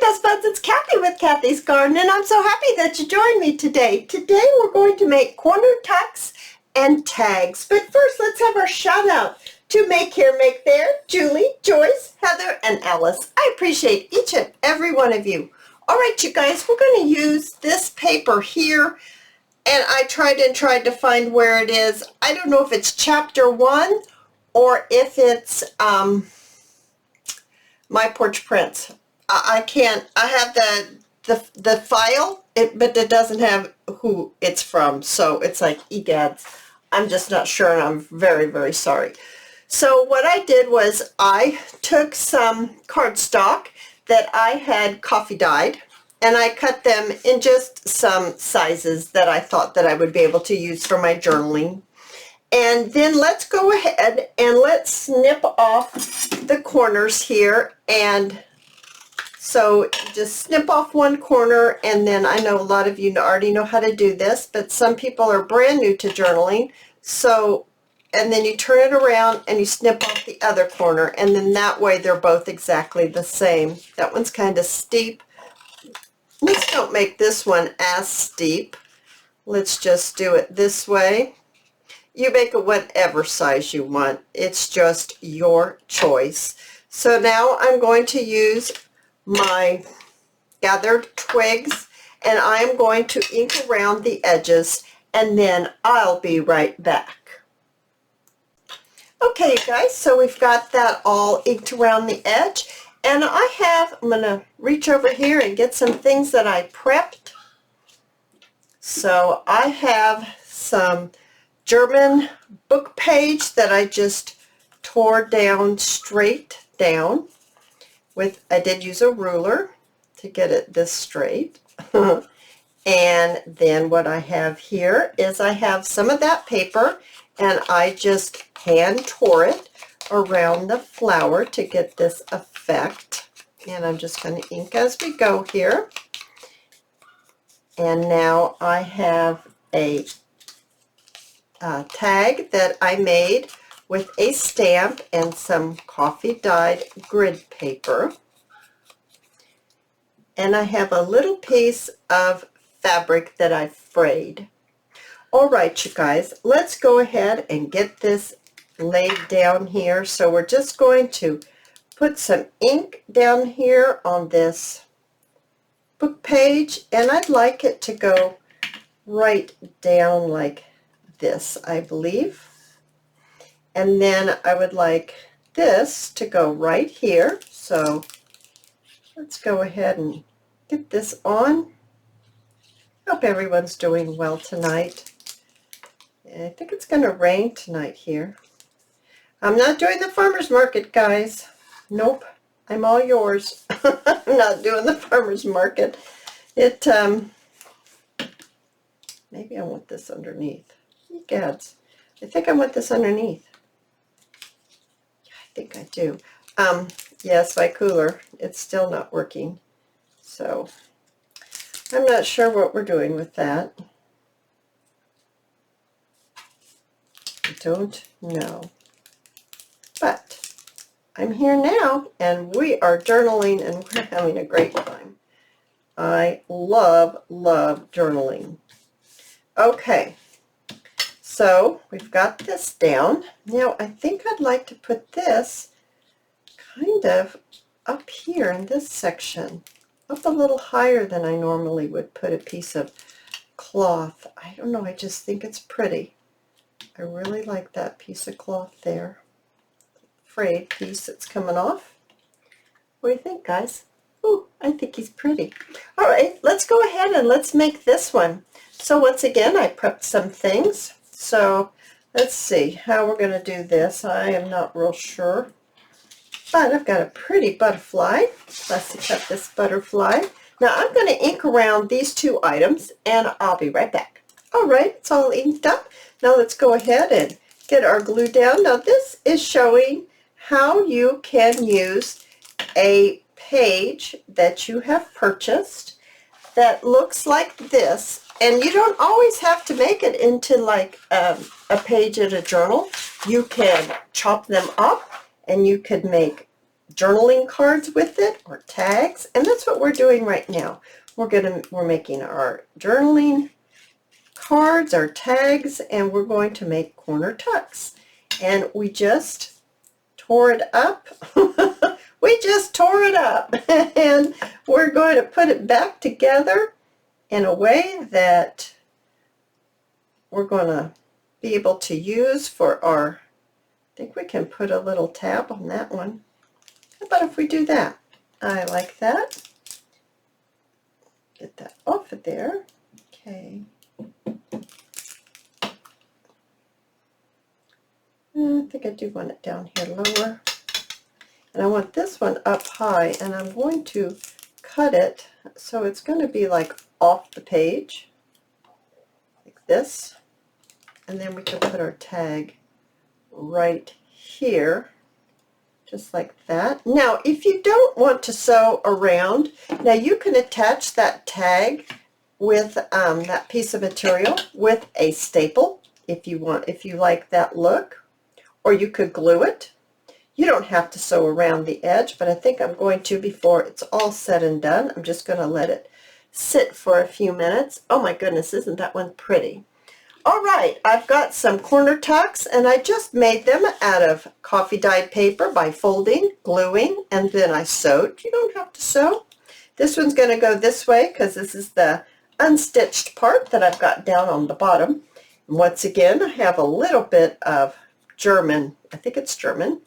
Best Buds, it's Cathy with Cathy's Garden, and I'm so happy that you joined me today. Today we're going to make corner tucks and tags. But first, let's have our shout out to Make Here, Make There, Julie, Joyce, Heather, and Alice. I appreciate each and every one of you. All right, you guys, we're going to use this paper here, and I tried to find where it is. I don't know if it's chapter 1 or if it's My Porch Prints. I have the file, but it doesn't have who it's from, so it's like egads. I'm just not sure, and I'm very, very sorry. So what I did was I took some cardstock that I had coffee dyed, and I cut them in just some sizes that I thought that I would be able to use for my journaling. And then let's go ahead and let's snip off the corners here. And so just snip off one corner, and then I know a lot of you already know how to do this, but some people are brand new to journaling. So, and then you turn it around and you snip off the other corner, and then that way they're both exactly the same. That one's kind of steep. Let's don't make this one as steep. Let's just do it this way. You make it whatever size you want. It's just your choice. So now I'm going to use my gathered twigs, and I'm going to ink around the edges, and then I'll be right back. Okay, you guys, so we've got that all inked around the edge, and I'm going to reach over here and get some things that I prepped. So I have some German book page that I just tore down straight down. I did use a ruler to get it this straight. And then what I have here is I have some of that paper, and I just hand tore it around the flower to get this effect. And I'm just going to ink as we go here. And now I have a tag that I made with a stamp and some coffee dyed grid paper. And I have a little piece of fabric that I frayed. All right, you guys, let's go ahead and get this laid down here. So we're just going to put some ink down here on this book page, and I'd like it to go right down like this, I believe. And then I would like this to go right here. So let's go ahead and get this on. Hope everyone's doing well tonight. And I think it's going to rain tonight here. I'm not doing the farmer's market, guys. Nope, I'm all yours. I'm not doing the farmer's market. Maybe I want this underneath. Egads. I think I want this underneath. I think I do. Yes, my cooler, it's still not working. So I'm not sure what we're doing with that. I don't know. But I'm here now, and we are journaling, and we're having a great time. I love, love journaling. Okay. So we've got this down. Now I think I'd like to put this kind of up here in this section, up a little higher than I normally would put a piece of cloth. I don't know, I just think it's pretty. I really like that piece of cloth there. Frayed piece that's coming off. What do you think, guys? Ooh, I think he's pretty. All right, let's go ahead and let's make this one. So once again, I prepped some things. So let's see how we're going to do this. I am not real sure, but I've got a pretty butterfly. Let's cut this butterfly. Now I'm going to ink around these two items, and I'll be right back. All right, it's all inked up. Now let's go ahead and get our glue down. Now this is showing how you can use a page that you have purchased that looks like this. And you don't always have to make it into like a page in a journal. You can chop them up, and you could make journaling cards with it or tags, and that's what we're doing right now. We're making our journaling cards, our tags, and we're going to make corner tucks. And we just tore it up. We just tore it up, and we're going to put it back together in a way that we're going to be able to use for our, I think we can put a little tab on that one. How about if we do that? I like that. Get that off of there. Okay. I think I do want it down here lower. And I want this one up high, and I'm going to cut it so it's going to be like off the page, like this. And then we can put our tag right here, just like that. Now, if you don't want to sew around, now you can attach that tag with that piece of material with a staple if you want, if you like that look, or you could glue it. You don't have to sew around the edge, but I think I'm going to before it's all said and done. I'm just going to let it sit for a few minutes. Oh my goodness, isn't that one pretty? All right, I've got some corner tucks, and I just made them out of coffee dyed paper by folding, gluing, and then I sewed. You don't have to sew. This one's going to go this way because this is the unstitched part that I've got down on the bottom. And once again, I have a little bit of German, I think it's German,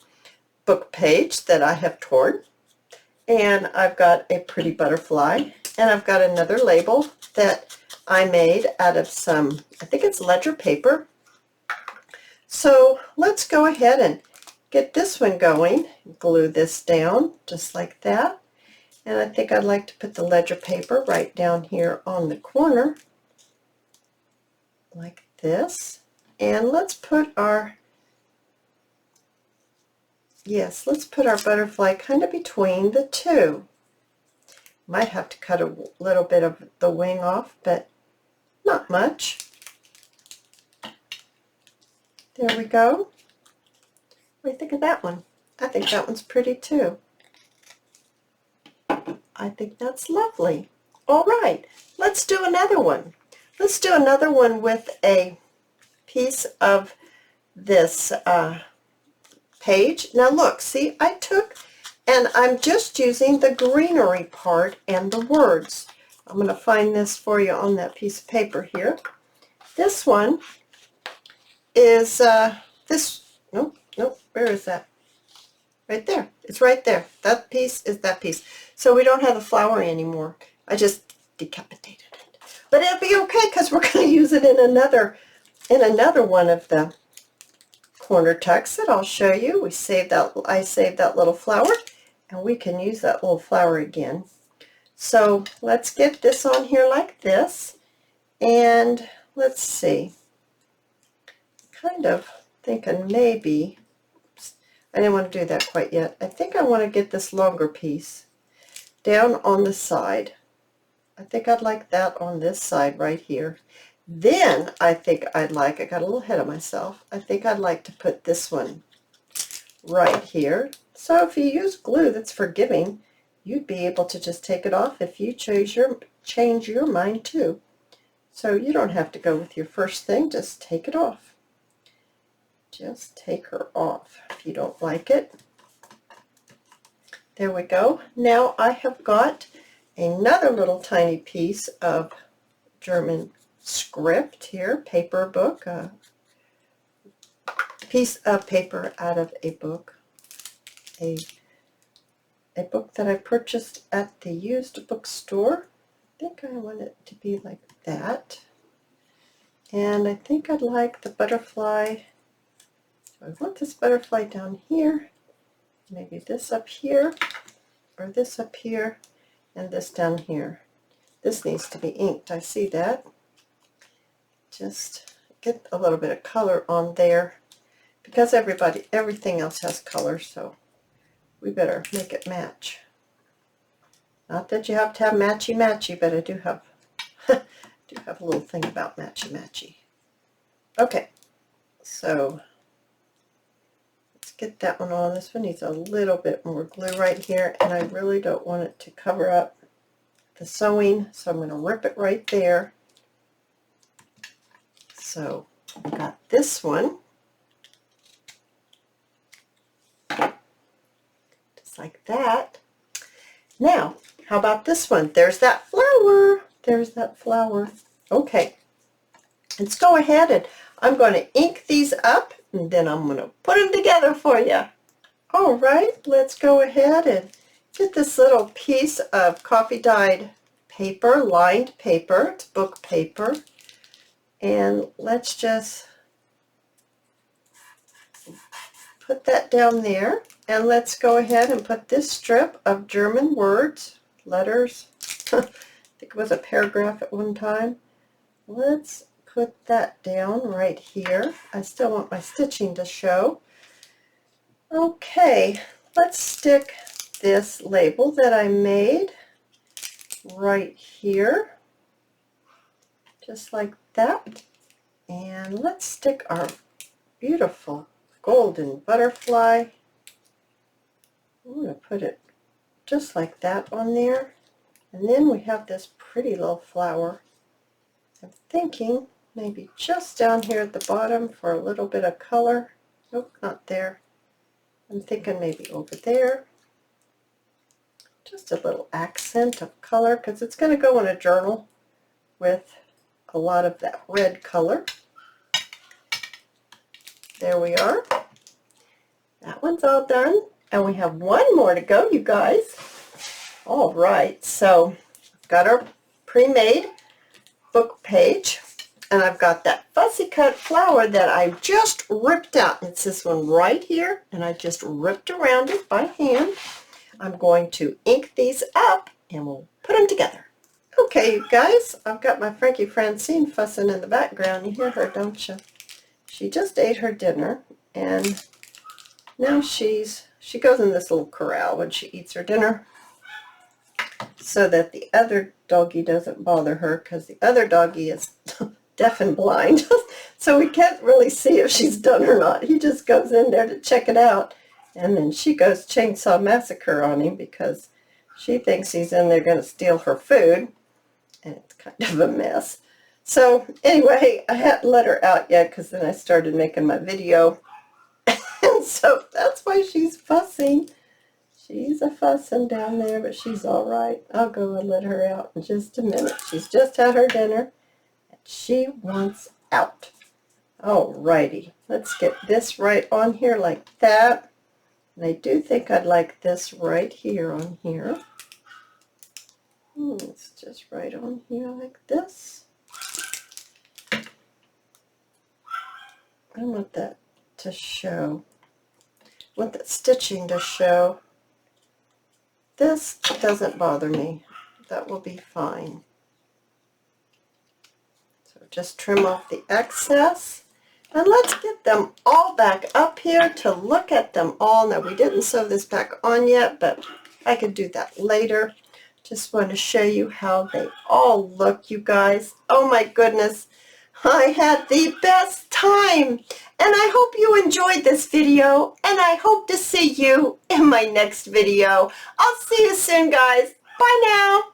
book page that I have torn. And I've got a pretty butterfly, and I've got another label that I made out of some, I think it's ledger paper. So let's go ahead and get this one going. Glue this down just like that. And I think I'd like to put the ledger paper right down here on the corner like this. And let's put our, yes, let's put our butterfly kind of between the two. Might have to cut a little bit of the wing off, but not much. There we go. What do you think of that one? I think that one's pretty too. I think that's lovely. All right, let's do another one. Let's do another one with a piece of this page. Now look, see, I took, and I'm just using the greenery part and the words. I'm going to find this for you on that piece of paper here. This one is nope, where is that? Right there. It's right there. That piece is that piece. So we don't have the flowery anymore. I just decapitated it. But it'll be okay because we're going to use it in another one of the corner tucks that I'll show you. I saved that little flower, and we can use that little flower again. So let's get this on here like this, and let's see. Kind of thinking maybe, oops, I didn't want to do that quite yet. I think I want to get this longer piece down on the side. I think I'd like that on this side right here. Then I think I got a little ahead of myself. I think I'd like to put this one right here. So if you use glue that's forgiving, you'd be able to just take it off if you change your mind too. So you don't have to go with your first thing, just take it off. Just take her off if you don't like it. There we go. Now I have got another little tiny piece of German script here, paper book, a piece of paper out of a book, a book that I purchased at the used bookstore. I think I want it to be like that. And I think I'd like the butterfly. I want this butterfly down here, maybe this up here, or this up here, and this down here. This needs to be inked, I see that. Just get a little bit of color on there, because everything else has color, so we better make it match. Not that you have to have matchy-matchy, but I do have a little thing about matchy-matchy. Okay, so get that one on. This one needs a little bit more glue right here, and I really don't want it to cover up the sewing, so I'm going to rip it right there. So I've got this one, just like that. Now, how about this one? There's that flower. There's that flower. Okay, let's go ahead and I'm going to ink these up, and then I'm going to put them together for you. All right, let's go ahead and get this little piece of coffee dyed paper, lined paper. It's book paper. And let's just put that down there. And let's go ahead and put this strip of German words, letters. I think it was a paragraph at one time. Let's put that down right here. I still want my stitching to show. Okay, let's stick this label that I made right here, just like that. And let's stick our beautiful golden butterfly. I'm going to put it just like that on there. And then we have this pretty little flower. I'm thinking maybe just down here at the bottom for a little bit of color. Nope, not there. I'm thinking maybe over there. Just a little accent of color, because it's going to go in a journal with a lot of that red color. There we are. That one's all done. And we have one more to go, you guys. All right, so I've got our pre-made book page, and I've got that fussy cut flower that I just ripped out. It's this one right here, and I just ripped around it by hand. I'm going to ink these up, and we'll put them together. Okay, you guys, I've got my Frankie Francine fussing in the background. You hear her, don't you? She just ate her dinner, and now she goes in this little corral when she eats her dinner so that the other doggie doesn't bother her, because the other doggie is deaf and blind. So we can't really see if she's done or not. He just goes in there to check it out, and then she goes chainsaw massacre on him because she thinks he's in there going to steal her food, and it's kind of a mess. So anyway, I hadn't let her out yet because then I started making my video. And so that's why she's fussing. She's a fussing down there, but she's all right. I'll go and let her out in just a minute. She's just had her dinner, and she wants out. All righty. Let's get this right on here like that. And I do think I'd like this right here on here. It's just right on here like this. I want that to show. I want that stitching to show. This doesn't bother me. That will be fine. So just trim off the excess. And let's get them all back up here to look at them all. Now, we didn't sew this back on yet, but I could do that later. Just want to show you how they all look, you guys. Oh my goodness. I had the best time. And I hope you enjoyed this video. And I hope to see you in my next video. I'll see you soon, guys. Bye now.